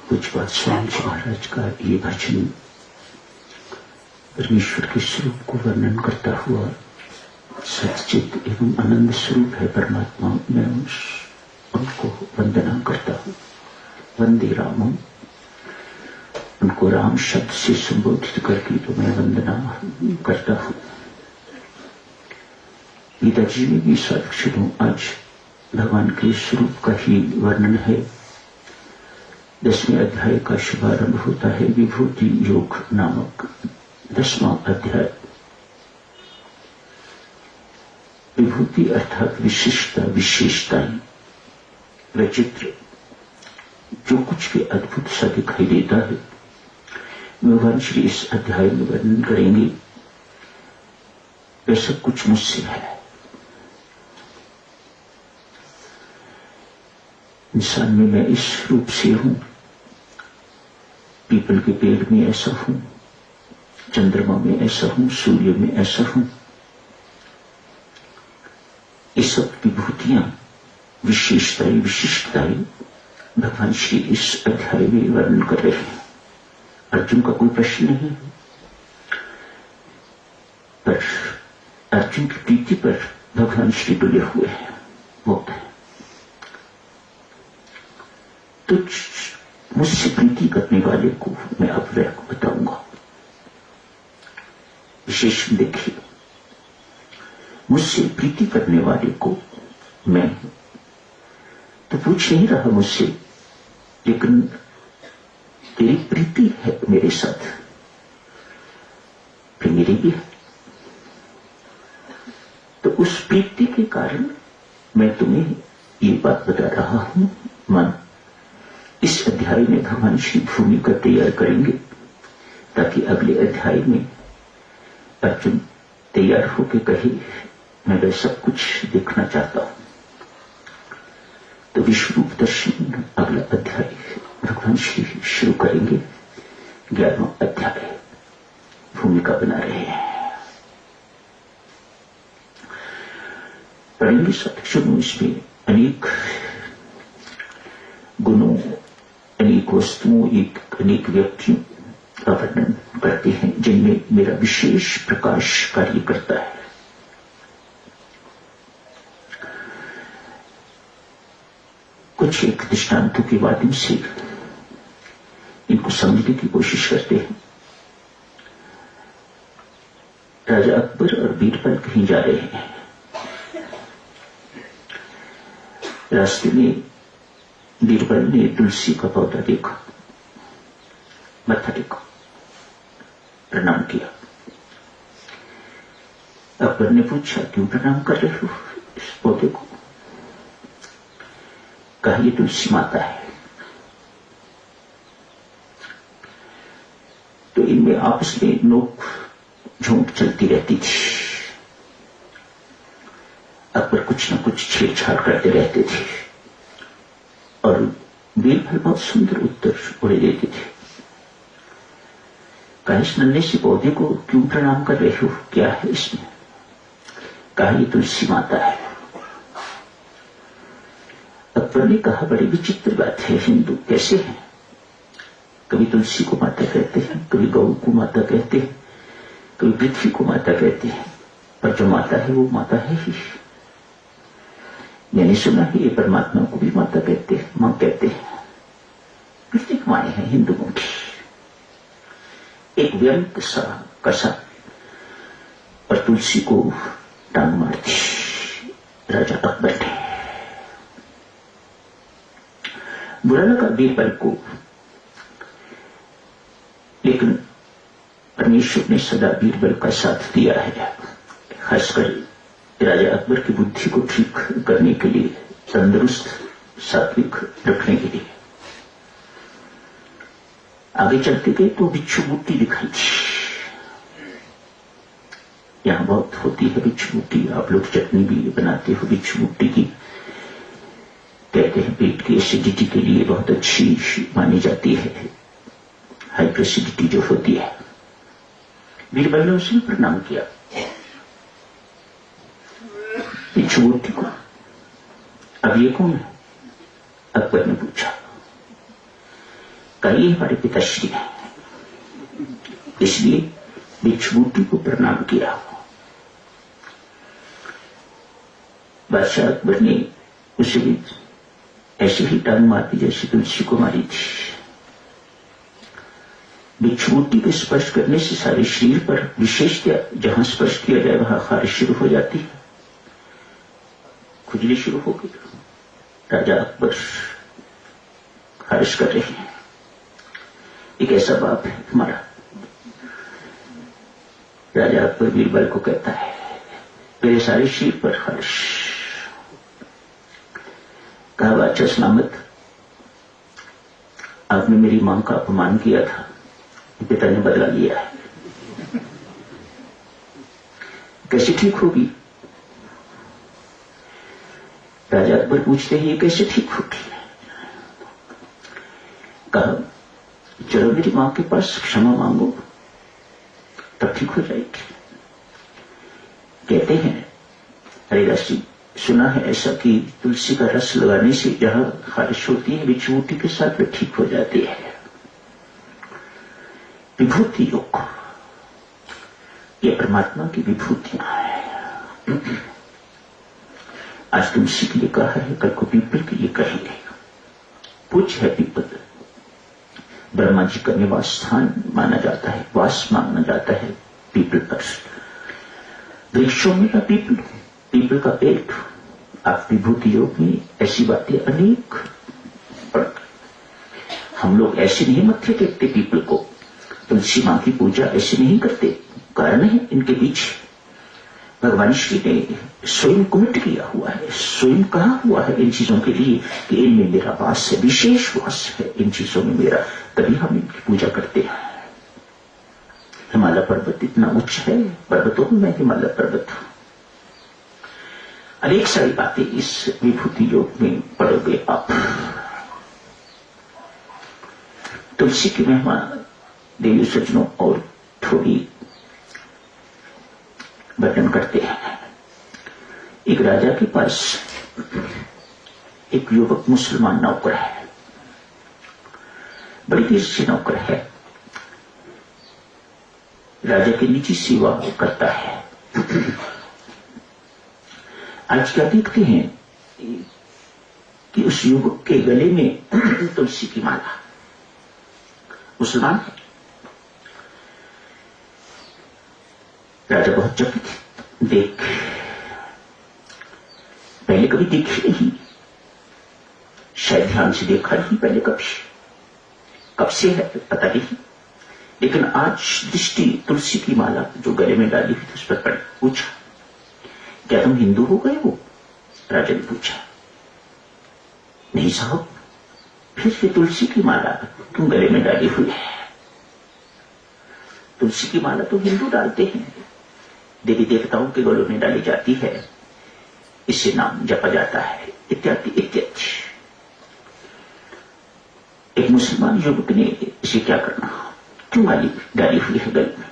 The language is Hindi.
पूज्यपाद स्वामी जी महाराज का ये भजन परमेश्वर के स्वरूप को वर्णन करता हुआ सच्चित एवं आनंद स्वरूप है परमात्मा। मैं उनको वंदना करता हूँ। वंदे रामम, उनको राम शब्द से संबोधित करके तो मैं वंदना करता हूँ। गीता जी में भी साक्षरों आज भगवान के स्वरूप का ही वर्णन है। 10वें अध्याय का शुभारंभ होता है विभूति योग नामक 10वां अध्याय। विभूति अर्थात विशिष्टता, विशेषताएं, वैचित्र, जो कुछ भी अद्भुत सा दिखाई देता है भगवान श्री इस अध्याय में वर्णन करेंगे। वह सब कुछ मुझसे है। इंसान में मैं इस रूप से हूं, पीपल के पेड़ में ऐसा हूं, चंद्रमा में ऐसा हूं, सूर्य में ऐसा हूं। ये सब विभूतियां, विशेषताएं, विशिष्टताएं भगवान श्री इस अध्याय में वर्णन कर रहे हैं। अर्जुन का कोई प्रश्न नहीं, पर अर्जुन की प्रीति पर भगवान श्री डुले हुए हैं। वो है तो मुझसे प्रीति करने वाले को मैं अब वह बताऊंगा। विशेषण देखिए, मुझसे प्रीति करने वाले को मैं तो पूछ नहीं रहा मुझसे, लेकिन तेरी प्रीति है मेरे साथ, फिर मेरी भी है। तो उस प्रीति के कारण मैं तुम्हें ये बात बता रहा हूं। मन इस अध्याय में भगवान श्री भूमिका तैयार करेंगे ताकि अगले अध्याय में अर्जुन तैयार होकर कहे मैं वह सब कुछ देखना चाहता हूं। तो विश्वरूप दर्शन अगला अध्याय भगवान श्री शुरू करेंगे। 11वां अध्याय भूमिका बना रहे हैं। पढ़ेंगे सत्संग। इसमें अनेक गुणों, अनेक वस्तुओं, अनेक व्यक्तियों का वर्णन करते हैं जिनमें मेरा विशेष प्रकाश कार्य करता है। कुछ एक दृष्टांतों के माध्यम से इनको समझने की कोशिश करते हैं। राजा अकबर और बीरबल कहीं जा रहे हैं। रास्ते में बीरबल ने तुलसी का पौधा देखा, मत्था टेका, प्रणाम किया। अकबर ने पूछा क्यों प्रणाम कर रहे हो इस पौधे को? कहा ये तुलसी माता है। तो इनमें आपस में नोक झोंक चलती रहती थी। अकबर कुछ न कुछ छेड़छाड़ करते रहते थे और बीरबल बहुत सुंदर उत्तर उड़े देते थे। कहा इस नन्हे से पौधे को क्यों प्रणाम कर रहे हो, क्या है इसमें? कहा ये तुलसी माता है। अकबर ने कहा बड़ी विचित्र बात है, हिंदू कैसे हैं? कभी तुलसी को माता कहते हैं, कभी गौ को माता कहते हैं, कभी पृथ्वी को माता कहते हैं, पर जो माता है वो माता है ही। मैंने सुना है ये परमात्मा को भी माता कहते हैं, मां कहते हैं। प्रत्येक माए हैं हिंदुओं की। एक व्यंग सा कसा और तुलसी को टांग मार दी राजा अकबर ने। बुरा लगा बीरबल को, लेकिन परमेश्वर ने सदा बीरबल का साथ दिया है, खासकर राजा अकबर की बुद्धि को ठीक करने के लिए, तंदुरुस्त सात्विक रखने के लिए। आगे चलते गए तो बिच्छू बूटी दिखाई थी। यहां बहुत होती है बिच्छू बूटी। आप लोग चटनी भी बनाते हो बिच्छू बूटी की। कहते हैं पेट की एसिडिटी के लिए बहुत अच्छी मानी जाती है, हाइपरसिडिटी जो होती है। बीरबल ने उसे प्रणाम किया बिच्छू बूटी को। अब ये कौन है? अकबर ने पूछा। ये हमारे पिताश्री हैं, इसलिए भिक्षुबूटी को प्रणाम किया। बादशाह अकबर ने उसे भी ऐसे ही टांग मार दी जैसे तुलसी को मारी थी। भिक्षुबूटी के स्पर्श करने से सारे शरीर पर, विशेषतः जहां स्पर्श किया जाए वहां खारिश शुरू हो जाती है, खुजली शुरू हो गई। राजा अकबर खारिश कर रहे हैं। एक ऐसा बाप है हमारा। राजा अकबर बीरबल को कहता है, मेरे सारे शरीर पर खारिश। कहा, बादशाह सलामत, आपने मेरी मां का अपमान किया था, पिता ने बदला लिया है, कैसे ठीक होगी? राजा अकबर पूछते हैं, ये कैसे ठीक होगी? कहा, चलो मेरी मां के पास क्षमा मांगो, तब ठीक हो जाएगी। कहते हैं हरिदास जी, सुना है ऐसा कि तुलसी का रस लगाने से जहां खारिश होती है भिक्षुबूटी के साथ में ठीक हो जाती है। विभूति योग, ये परमात्मा की विभूतियां हैं। आज तुलसी के लिए कहा है, कल को पीपल के लिए कहेंगे। पूज्य है पीपल, ब्रह्मा जी का निवास स्थान माना जाता है, वास माना जाता है पीपल पर। वृक्षों में का पीपल, पीपल का पेड़। आप विभूति योग में ऐसी बातें अनेक, पर हम लोग ऐसे नहीं मत्थे टेकते पीपल को, तुलसी मां की पूजा ऐसे नहीं करते। कारण है इनके पीछे भगवान श्री ने स्वयं कमिट किया हुआ है, स्वयं कहा हुआ है इन चीजों के लिए कि इनमें मेरा वास है, विशेष वास है इन चीजों में मेरा, तभी हम इनकी पूजा करते हैं। हिमालय पर्वत इतना उच्च है, पर्वतों में मैं हिमालय पर्वत हूं। अनेक सारी बातें इस विभूति योग में पढ़ोगे आप। तुलसी की महिमा देवी सज्जनों और थोड़ी वर्णन करते हैं। एक राजा के पास एक युवक मुसलमान नौकर है, बड़ी देर से नौकर है, राजा की निजी सेवा करता है। आज क्या देखते हैं कि उस युवक के गले में तुलसी की माला, मुसलमान है। राजा बहुत चकित देख, पहले कभी देखी नहीं, शायद ध्यान से देखा नहीं पहले कभी, कब से है पता नहीं, लेकिन आज दृष्टि तुलसी की माला जो गले में डाली हुई थी उस पर पड़ी। पूछा, क्या तुम हिंदू हो गए हो? राजा ने पूछा। नहीं साहब, फिर ये तुलसी की माला तुम गले में डाली हुई है? तुलसी की माला तो हिंदू डालते हैं, देवी देवताओं के गलों में डाली जाती है, इससे नाम जपा जाता है, इत्यादि इत्यादि। एक मुसलमान युवक ने इसे क्या करना, क्यों डाली हुई है गले में?